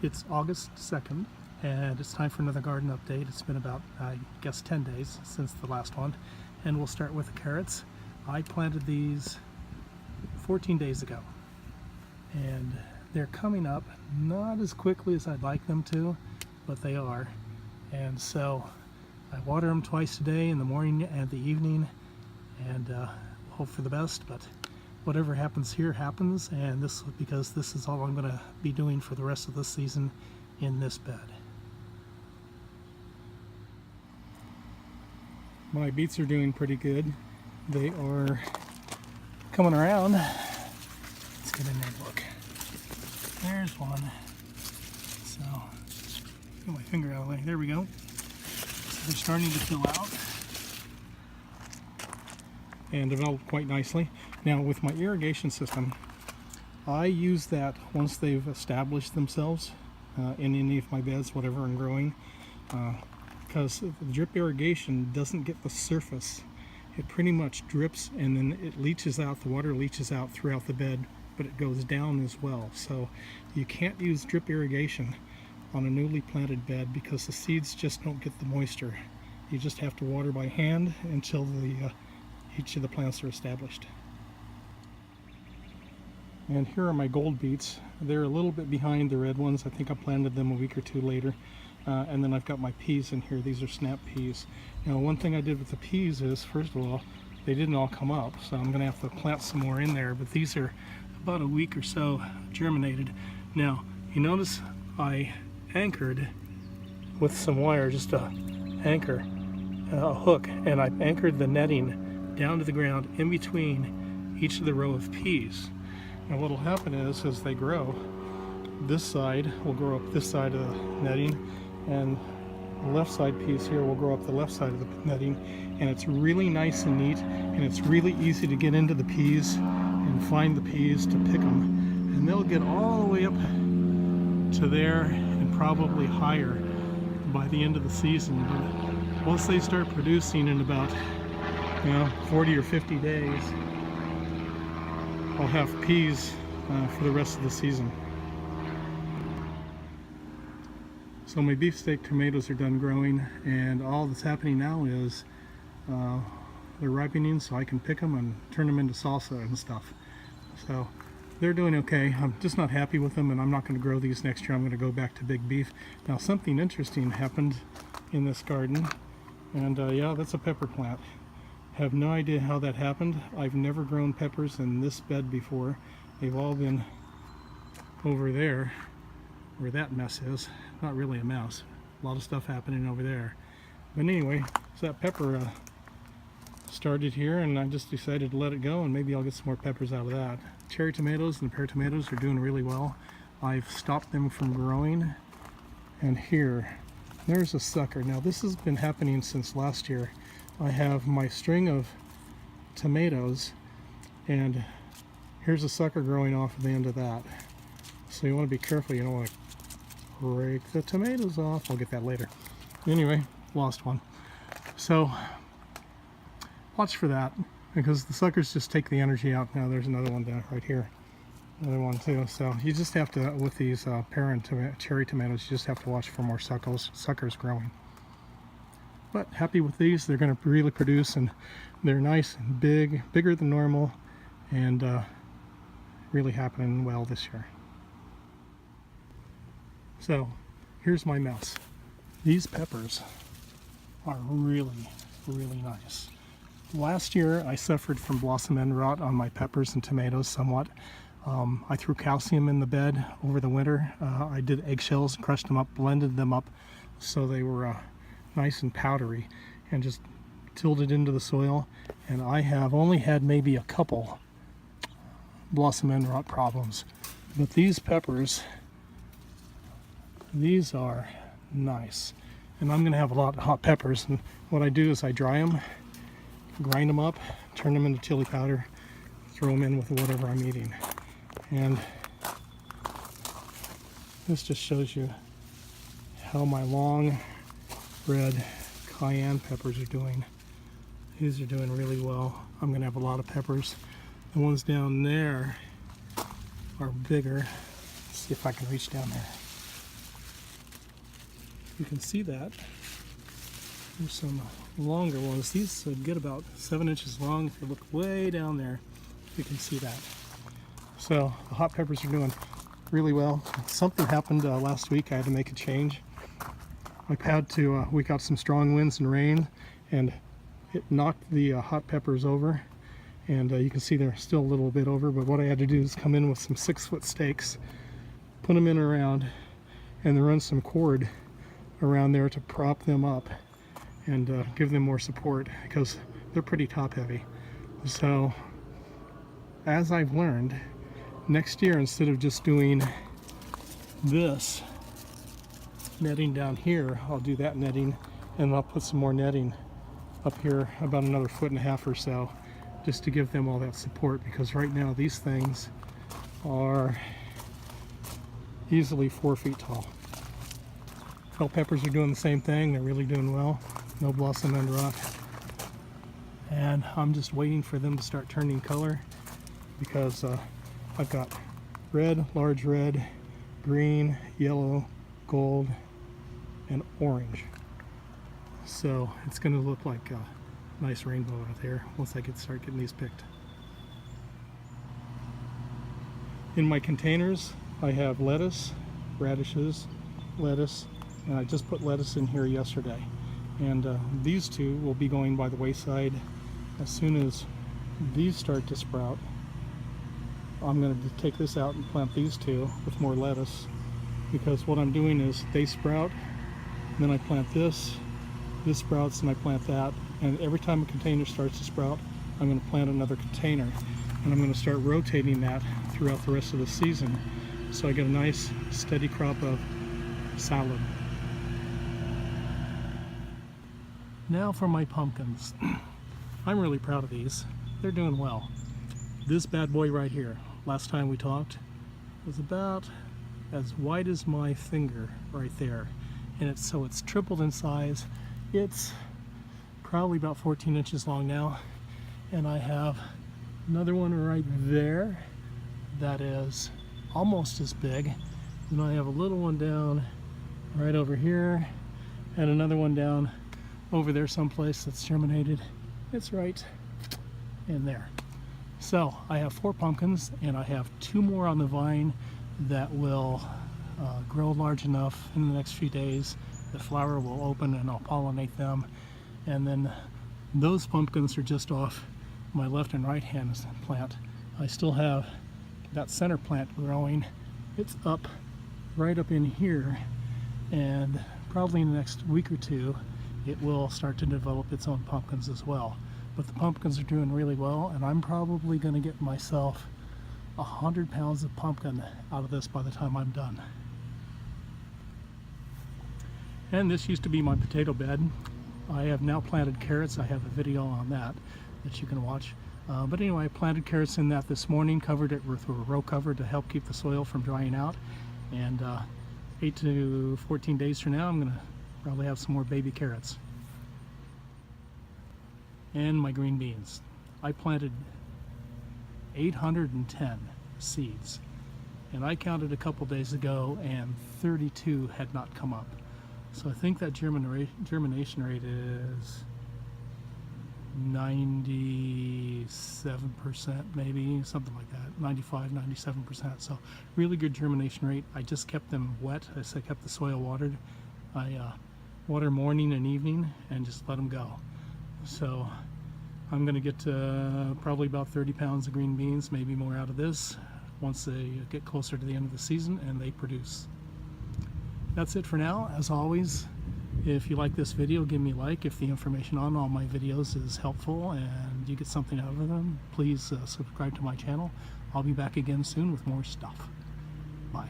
It's August 2nd, and it's time for another garden update. It's been about, I guess, 10 days since the last one, and we'll start with the carrots. I planted these 14 days ago, and they're coming up not as quickly as I'd like them to, but they are. And so I water them twice a day, in the morning and the evening, and hope for the best. But whatever happens here happens, and because this is all I'm going to be doing for the rest of the season in this bed. My beets are doing pretty good. They are coming around. Let's get in there and look. There's one. So, get my finger out of the way. There we go. So they're starting to fill out and develop quite nicely. Now with my irrigation system, I use that once they've established themselves in any of my beds, whatever I'm growing, because the drip irrigation doesn't get the surface. It pretty much drips and then it leaches out, the water leaches out throughout the bed, but it goes down as well. So you can't use drip irrigation on a newly planted bed because the seeds just don't get the moisture. You just have to water by hand until each of the plants are established. And here are my gold beets. They're a little bit behind the red ones. I think I planted them a week or two later. And then I've got my peas in here. These are snap peas. Now one thing I did with the peas is, first of all, they didn't all come up, so I'm gonna have to plant some more in there, but these are about a week or so germinated. Now, you notice I anchored with some wire, just a anchor, a hook, and I anchored the netting down to the ground in between each of the row of peas. And what will happen is, as they grow, this side will grow up this side of the netting, and the left side piece here will grow up the left side of the netting, and it's really nice and neat, and it's really easy to get into the peas and find the peas to pick them. And they'll get all the way up to there and probably higher by the end of the season. But once they start producing in about 40 or 50 days, I'll have peas for the rest of the season. So my beefsteak tomatoes are done growing, and all that's happening now is they're ripening so I can pick them and turn them into salsa and stuff. So they're doing okay. I'm just not happy with them, and I'm not going to grow these next year. I'm going to go back to big beef. Now something interesting happened in this garden, and yeah, that's a pepper plant. Have no idea how that happened. I've never grown peppers in this bed before. They've all been over there where that mess is. Not really a mess. A lot of stuff happening over there. But anyway, so that pepper started here, and I just decided to let it go, and maybe I'll get some more peppers out of that. Cherry tomatoes and pear tomatoes are doing really well. I've stopped them from growing, and there's a sucker. Now this has been happening since last year. I have my string of tomatoes, and here's a sucker growing off the end of that. So you want to be careful. You don't want to break the tomatoes off. I'll get that later. Anyway, lost one. So watch for that, because the suckers just take the energy out. Now there's another one down right here. Another one too. So you just have to, with these pear and cherry tomatoes, you just have to watch for more suckers growing. But happy with these. They're going to really produce, and they're nice and big, bigger than normal, and really happening well this year. So here's my mess. These peppers are really, really nice. Last year I suffered from blossom end rot on my peppers and tomatoes somewhat. I threw calcium in the bed over the winter. I did eggshells, crushed them up, blended them up so they were nice and powdery, and just tilled it into the soil, and I have only had maybe a couple blossom end rot problems. But these peppers, these are nice, and I'm gonna have a lot of hot peppers, and what I do is I dry them, grind them up, turn them into chili powder, throw them in with whatever I'm eating. And this just shows you how my long red cayenne peppers are doing. These are doing really well. I'm gonna have a lot of peppers. The ones down there are bigger. Let's see if I can reach down there. You can see that. There's some longer ones. These get about 7 inches long. If you look way down there, you can see that. So the hot peppers are doing really well. Something happened last week. I had to make a change. We got some strong winds and rain, and it knocked the hot peppers over. And you can see they're still a little bit over, but what I had to do is come in with some 6-foot stakes, put them in around, and then run some cord around there to prop them up and give them more support, because they're pretty top heavy. So as I've learned, next year, instead of just doing this netting down here, I'll do that netting, and I'll put some more netting up here about another 1.5 feet or so, just to give them all that support, because right now these things are easily 4 feet tall. Bell peppers are doing the same thing. They're really doing well. No blossom and rot. And I'm just waiting for them to start turning color, because I've got red, large red, green, yellow, gold, and orange. So it's going to look like a nice rainbow out there once I start getting these picked. In my containers, I have lettuce, radishes, lettuce, and I just put lettuce in here yesterday. And these two will be going by the wayside. As soon as these start to sprout, I'm going to take this out and plant these two with more lettuce, because what I'm doing is they sprout, and then I plant this sprouts, and I plant that, and every time a container starts to sprout, I'm going to plant another container, and I'm going to start rotating that throughout the rest of the season, so I get a nice steady crop of salad. Now for my pumpkins. I'm really proud of these. They're doing well. This bad boy right here, last time we talked, was about as wide as my finger right there, and it's tripled in size. It's probably about 14 inches long now, and I have another one right there that is almost as big, and I have a little one down right over here, and another one down over there someplace that's germinated. It's right in there. So I have 4 pumpkins, and I have 2 more on the vine that will grow large enough in the next few days. The flower will open and I'll pollinate them, and then those pumpkins are just off my left and right hand plant. I still have that center plant growing. It's up right up in here, and probably in the next week or 2 it will start to develop its own pumpkins as well. But the pumpkins are doing really well, and I'm probably going to get myself 100 pounds of pumpkin out of this by the time I'm done. And this used to be my potato bed. I have now planted carrots. I have a video on that you can watch. But anyway, I planted carrots in that this morning, covered it with a row cover to help keep the soil from drying out. And 8 to 14 days from now, I'm going to probably have some more baby carrots. And my green beans. I planted 810 seeds, and I counted a couple days ago, and 32 had not come up. So I think that germination rate is 97%, maybe, something like that, 95, 97%. So really good germination rate. I just kept them wet. I kept the soil watered. I water morning and evening and just let them go. So I'm going to get probably about 30 pounds of green beans, maybe more out of this, once they get closer to the end of the season and they produce. That's it for now. As always, if you like this video, give me a like. If the information on all my videos is helpful and you get something out of them, please subscribe to my channel. I'll be back again soon with more stuff. Bye.